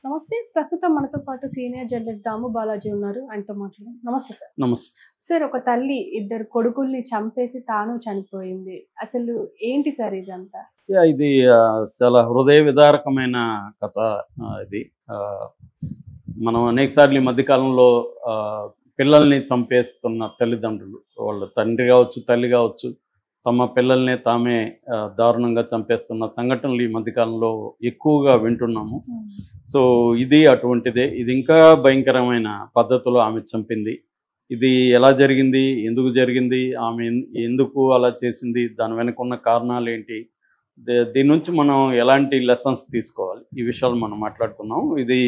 నమస్తే. ప్రస్తుతం మనతో పాటు సీనియర్ జర్నలిస్ట్ దాము బాలాజీ ఉన్నారు. ఆయనతో మాట్లాడదాం. నమస్తే సార్. నమస్తే. సార్, ఒక తల్లి ఇద్దరు కొడుకుల్ని చంపేసి తాను చనిపోయింది. అసలు ఏంటి సార్ ఇదంతా? ఇది చాలా హృదయ విదారకమైన కథ. ఇది మనం అనేకసార్లు ఈ మధ్యకాలంలో పిల్లల్ని చంపేస్తున్న తల్లిదండ్రులు, వాళ్ళ తండ్రి కావచ్చు, తల్లి కావచ్చు, తమ పిల్లల్ని తామే దారుణంగా చంపేస్తున్న సంఘటనలు ఈ మధ్యకాలంలో ఎక్కువగా వింటున్నాము. సో ఇది అటువంటిదే. ఇది ఇంకా భయంకరమైన పద్ధతిలో ఆమె చంపింది. ఇది ఎలా జరిగింది, ఎందుకు జరిగింది, ఆమె ఎందుకు అలా చేసింది, దాని వెనక ఉన్న కారణాలు ఏంటి, దీని నుంచి మనం ఎలాంటి లెసన్స్ తీసుకోవాలి, ఈ విషయాలు మనం మాట్లాడుకున్నాం. ఇది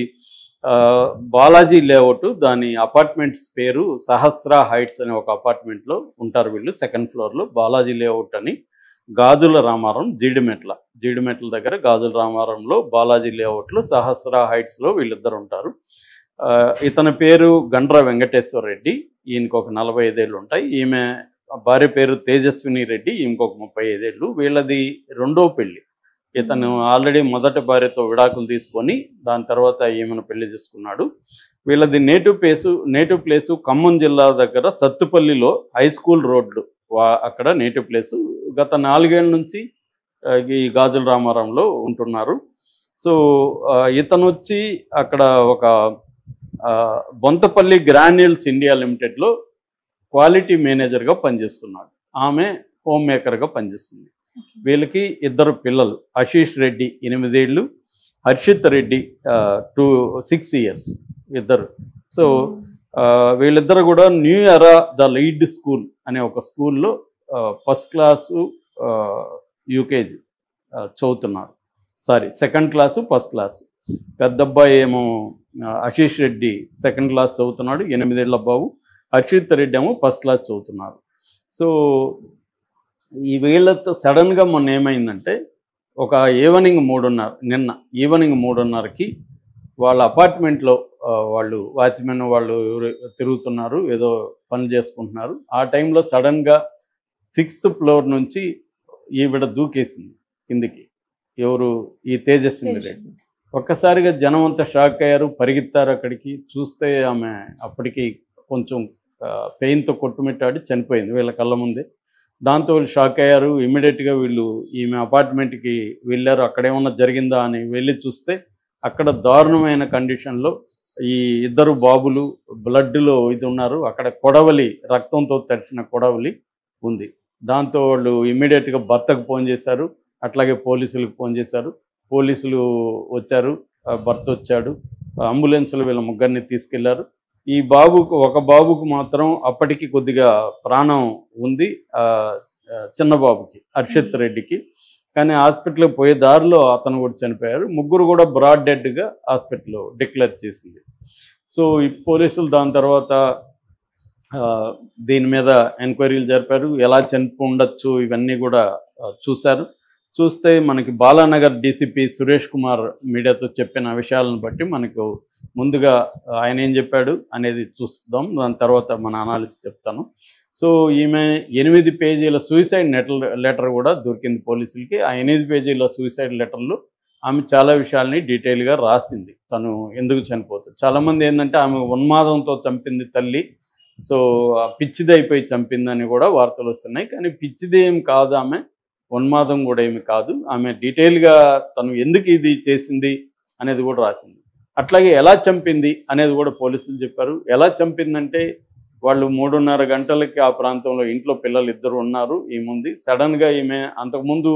బాలాజీ లేఅవుట్, దాని అపార్ట్మెంట్స్ పేరు సహస్ర హైట్స్ అనే ఒక అపార్ట్మెంట్లో ఉంటారు వీళ్ళు. సెకండ్ ఫ్లోర్లో బాలాజీ లేఅవుట్ అని, గాజుల రామారం, జీడిమెట్ల దగ్గర గాజుల రామారంలో బాలాజీ లేఅవుట్లో సహస్ర హైట్స్లో వీళ్ళిద్దరు ఉంటారు. ఇతని పేరు గండ్ర వెంకటేశ్వర రెడ్డి, ఈయనకు ఒక 45 ఏళ్ళు ఉంటాయి. ఈమె భార్య పేరు తేజస్విని రెడ్డి, ఇంకొక 35 ఏళ్ళు. వీళ్ళది రెండో పెళ్ళి. ఇతను ఆల్రెడీ మొదటి భార్యతో విడాకులు తీసుకొని దాని తర్వాత ఈమెను పెళ్లి చేసుకున్నాడు. వీళ్ళది నేటివ్ ప్లేసు ఖమ్మం జిల్లా దగ్గర సత్తుపల్లిలో హై స్కూల్ రోడ్లు, అక్కడ నేటివ్ ప్లేసు. గత 4 ఏళ్ళ నుంచి ఈ గాజుల రామారంలో ఉంటున్నారు. సో ఇతను వచ్చి అక్కడ ఒక బొంతపల్లి గ్రాన్యూల్స్ ఇండియా లిమిటెడ్లో క్వాలిటీ మేనేజర్గా పనిచేస్తున్నాడు. ఆమె హోమ్ మేకర్గా పనిచేస్తుంది. వీళ్ళకి 2 పిల్లలు, ఆశీష్ రెడ్డి 8 ఏళ్ళు, హర్షిత్ రెడ్డి 6 ఇయర్స్ ఇద్దరు. సో వీళ్ళిద్దరు కూడా new era the lead school అనే ఒక స్కూల్లో ఫస్ట్ క్లాసు యూకేజీ చదువుతున్నారు. Second class first class. పెద్ద అబ్బాయి ఏమో ఆశీష్ రెడ్డి సెకండ్ క్లాస్ చదువుతున్నాడు, 8 ఏళ్ళ బాబు. హర్షిత్ రెడ్డి ఏమో ఫస్ట్ క్లాస్ చదువుతున్నారు. సో ఈ వీళ్ళతో సడన్గా మొన్న ఏమైందంటే, ఒక నిన్న ఈవినింగ్ 3:30కి వాళ్ళ అపార్ట్మెంట్లో వాళ్ళు వాచ్మెన్ వాళ్ళు తిరుగుతున్నారు, ఏదో పని చేసుకుంటున్నారు. ఆ టైంలో సడన్గా 6th ఫ్లోర్ నుంచి ఈవిడ దూకేసింది కిందికి. ఎవరు? ఈ తేజస్విని రెడ్డి. ఒక్కసారిగా జనం అంతా షాక్ అయ్యారు, పరిగెత్తారు అక్కడికి. చూస్తే ఆమె అప్పటికి కొంచెం పెయిన్తో కొట్టుమిట్టాడి చనిపోయింది వీళ్ళ కళ్ళ ముందే. దాంతో వీళ్ళు షాక్ అయ్యారు. ఇమ్మీడియట్గా వీళ్ళు ఈమె అపార్ట్మెంట్కి వెళ్ళారు. అక్కడేమన్నా జరిగిందా అని వెళ్ళి చూస్తే అక్కడ దారుణమైన కండిషన్లో ఈ 2 బాబులు బ్లడ్లో ఇది ఉన్నారు. అక్కడ కొడవలి, రక్తంతో తడిచిన కొడవలి ఉంది. దాంతో వాళ్ళు ఇమ్మీడియట్గా భర్తకు ఫోన్ చేశారు, అట్లాగే పోలీసులకు ఫోన్ చేశారు. పోలీసులు వచ్చారు, భర్త వచ్చాడు, అంబులెన్స్లో వీళ్ళ ముగ్గురిని తీసుకెళ్లారు. ఈ ఒక బాబుకు మాత్రం అప్పటికి కొద్దిగా ప్రాణం ఉంది, చిన్న బాబుకి, హర్షిత్ రెడ్డికి. కానీ హాస్పిటల్కి పోయే దారిలో అతను కూడా చనిపోయారు. ముగ్గురు కూడా బ్రాడ్ డెడ్గా హాస్పిటల్లో డిక్లేర్ చేసింది. సో ఈ పోలీసులు దాని తర్వాత దీని మీద ఎంక్వైరీలు జరిపారు, ఎలా చనిపో ఉండొచ్చు ఇవన్నీ కూడా చూశారు. చూస్తే మనకి బాలానగర్ డీసీపీ సురేష్ కుమార్ మీడియాతో చెప్పిన విషయాలను బట్టి మనకు ముందుగా ఆయన ఏం చెప్పాడు అనేది చూద్దాం, దాని తర్వాత మన అనాలిసిస్ చెప్తాను. సో ఈమె 8 పేజీల సూసైడ్ లెటర్ కూడా దొరికింది పోలీసులకి. ఆ 8 పేజీల సూసైడ్ లెటర్లో ఆమె చాలా విషయాల్ని డీటెయిల్గా రాసింది, తను ఎందుకు చనిపోతుంది. చాలామంది ఏంటంటే ఆమె ఉన్మాదంతో చంపింది తల్లి, సో పిచ్చిదైపోయి చంపిందని కూడా వార్తలు వస్తున్నాయి. కానీ పిచ్చిది ఏం కాదు, ఆమె ఉన్మాదం కూడా ఏమి కాదు. ఆమె డీటెయిల్గా తను ఎందుకు ఇది చేసింది అనేది కూడా రాసింది. అట్లాగే ఎలా చంపింది అనేది కూడా పోలీసులు చెప్పారు. ఎలా చంపిందంటే, వాళ్ళు 3:30 గంటలకి ఆ ప్రాంతంలో ఇంట్లో పిల్లలు 2 ఉన్నారు, ఈముంది. సడన్గా ఈమె అంతకుముందు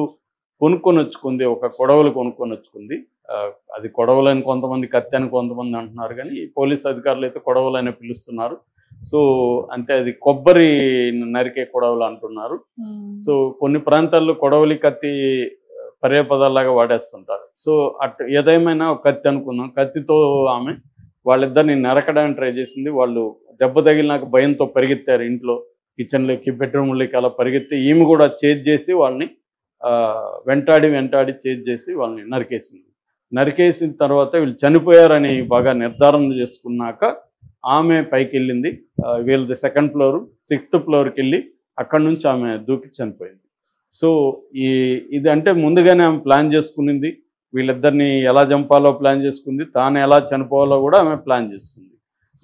కొనుక్కొని వచ్చుకుంది, ఒక కొడవలు కొనుక్కొని వచ్చుకుంది. అది కొడవలని కొంతమంది, కత్తి అని కొంతమంది అంటున్నారు, కానీ పోలీసు అధికారులు అయితే కొడవలని పిలుస్తున్నారు. సో అంటే అది కొబ్బరి నరికే కొడవలు అంటున్నారు. సో కొన్ని ప్రాంతాల్లో కొడవలి, కత్తి పర్యాపదాలాగా వాడేస్తుంటారు. సో ఏదేమైనా కత్తి అనుకుందాం. కత్తితో ఆమె వాళ్ళిద్దరిని నరకడానికి ట్రై చేసింది. వాళ్ళు దెబ్బ తగిలినాక భయంతో పరిగెత్తారు, ఇంట్లో కిచెన్లోకి, బెడ్రూమ్లోకి అలా పరిగెత్తి ఈమె కూడా చేజ్ చేసి వాళ్ళని వెంటాడి చేజ్ చేసి వాళ్ళని నరికేసిన తర్వాత వీళ్ళు చనిపోయారని బాగా నిర్ధారణ చేసుకున్నాక ఆమె పైకి వెళ్ళింది. వీళ్ళది 2nd ఫ్లోరు, 6th ఫ్లోర్కి వెళ్ళి అక్కడి నుంచి ఆమె దూకి చనిపోయింది. సో ఇది అంటే ముందుగానే ఆమె ప్లాన్ చేసుకునింది. వీళ్ళిద్దరిని ఎలా చంపాలో ప్లాన్ చేసుకుంది, తాను ఎలా చనిపోవాలో కూడా ఆమె ప్లాన్ చేసుకుంది.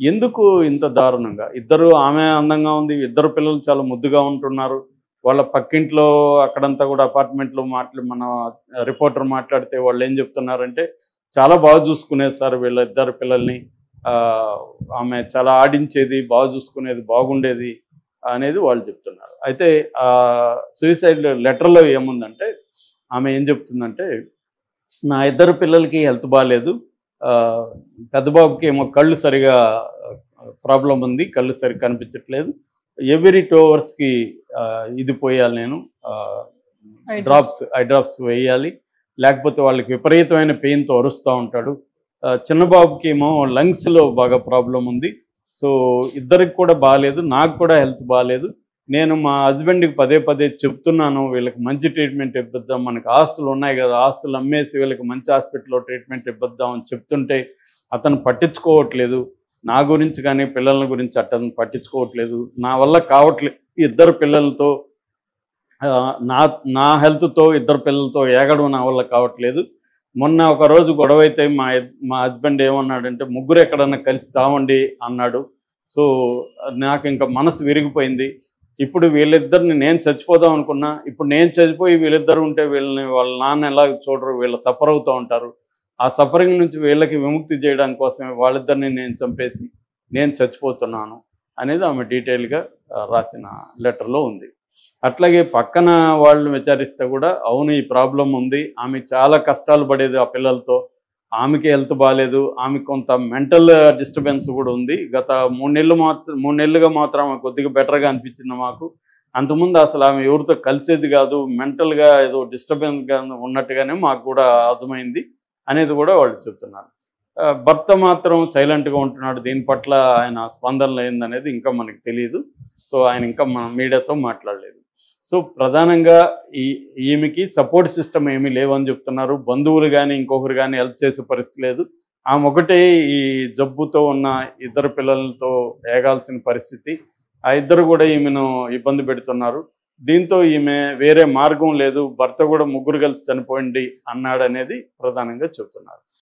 ఎందుకు ఇంత దారుణంగా? ఇద్దరు, ఆమె అందంగా ఉంది, ఇద్దరు పిల్లలు చాలా ముద్దుగా ఉంటున్నారు. వాళ్ళ పక్కింట్లో అక్కడంతా కూడా అపార్ట్మెంట్లో మన రిపోర్టర్ మాట్లాడితే వాళ్ళు ఏం చెప్తున్నారంటే, చాలా బాగా చూసుకునేది సార్ వీళ్ళ ఇద్దరు పిల్లల్ని, ఆమె చాలా ఆడించేది, బాగా చూసుకునేది, బాగుండేది అనేది వాళ్ళు చెప్తున్నారు. అయితే సూసైడ్ లెటర్లో ఏముందంటే, ఆమె ఏం చెప్తుందంటే, నా ఇద్దరు పిల్లలకి హెల్త్ బాగాలేదు, పెద్ద బాబుకి ఏమో కళ్ళు సరిగా ప్రాబ్లం ఉంది, కళ్ళు సరిగా కనిపించట్లేదు, ఎవ్రీ 2 అవర్స్కి ఇది పోయాలి, నేను ఐ డ్రాప్స్ వేయాలి, లేకపోతే వాళ్ళకి విపరీతమైన పెయిన్తో అరుస్తూ ఉంటాడు. చిన్న బాబుకి ఏమో లంగ్స్లో బాగా ప్రాబ్లం ఉంది. సో ఇద్దరికి కూడా బాగాలేదు, నాకు కూడా హెల్త్ బాగాలేదు. నేను మా హస్బెండ్కి పదే పదే చెప్తున్నాను, వీళ్ళకి మంచి ట్రీట్మెంట్ ఇప్పిద్దాం, మనకు ఆస్తులు ఉన్నాయి కదా, ఆస్తులు అమ్మేసి వీళ్ళకి మంచి హాస్పిటల్లో ట్రీట్మెంట్ ఇప్పిద్దాం అని చెప్తుంటే అతను పట్టించుకోవట్లేదు. నా గురించి కానీ పిల్లల గురించి అతను పట్టించుకోవట్లేదు. నా వల్ల కావట్లేదు, ఇద్దరు పిల్లలతో నా హెల్త్తో ఇద్దరు పిల్లలతో ఏగడం నా వల్ల కావట్లేదు. మొన్న ఒకరోజు గొడవ అయితే మా హస్బెండ్ ఏమన్నాడంటే, ముగ్గురు ఎక్కడన్నా కలిసి చావండి అన్నాడు. సో నాకు ఇంకా మనసు విరిగిపోయింది. ఇప్పుడు వీళ్ళిద్దరిని, నేను చచ్చిపోదాం అనుకున్నా, ఇప్పుడు నేను చచ్చిపోయి వీళ్ళిద్దరు ఉంటే వాళ్ళ నాన్న ఎలా చూడరు, వీళ్ళు సఫర్ అవుతూ ఉంటారు. ఆ సఫరింగ్ నుంచి వీళ్ళకి విముక్తి చేయడానికి కోసమే వాళ్ళిద్దరిని నేను చంపేసి నేను చచ్చిపోతున్నాను అనేది ఆమె డీటెయిల్గా రాసిన లెటర్లో ఉంది. అట్లాగే పక్కన వాళ్ళని విచారిస్తే కూడా, అవును ఈ ప్రాబ్లం ఉంది, ఆమె చాలా కష్టాలు పడేది ఆ పిల్లలతో, ఆమెకి హెల్త్ బాగాలేదు, ఆమెకు కొంత మెంటల్ డిస్టర్బెన్స్ కూడా ఉంది. గత 3 నెలలుగా మాత్రం ఆమె కొద్దిగా బెటర్గా అనిపించింది మాకు. అంతకుముందు అసలు ఆమె ఎవరితో కలిసేది కాదు, మెంటల్గా ఏదో డిస్టర్బెన్స్గా ఉన్నట్టుగానే మాకు కూడా అర్థమైంది అనేది కూడా వాళ్ళు చెప్తున్నారు. భర్త మాత్రం సైలెంట్గా ఉంటున్నాడు, దీని పట్ల ఆయన స్పందన లేదనేది ఇంకా మనకు తెలియదు. సో ఆయన ఇంకా మన మీడియాతో మాట్లాడలేదు. సో ప్రధానంగా ఈమెకి సపోర్ట్ సిస్టమ్ ఏమీ లేవని చెప్తున్నారు. బంధువులు కానీ ఇంకొకరు కానీ హెల్ప్ చేసే పరిస్థితి లేదు. ఆమె ఒకటే ఈ జబ్బుతో ఉన్న ఇద్దరు పిల్లలతో ఏగాల్సిన పరిస్థితి. ఆ ఇద్దరు కూడా ఈమెను ఇబ్బంది పెడుతున్నారు. దీంతో ఈమె వేరే మార్గం లేదు, భర్త కూడా ముగ్గురు కలిసి చనిపోయింది అన్నాడనేది ప్రధానంగా చెప్తున్నారు.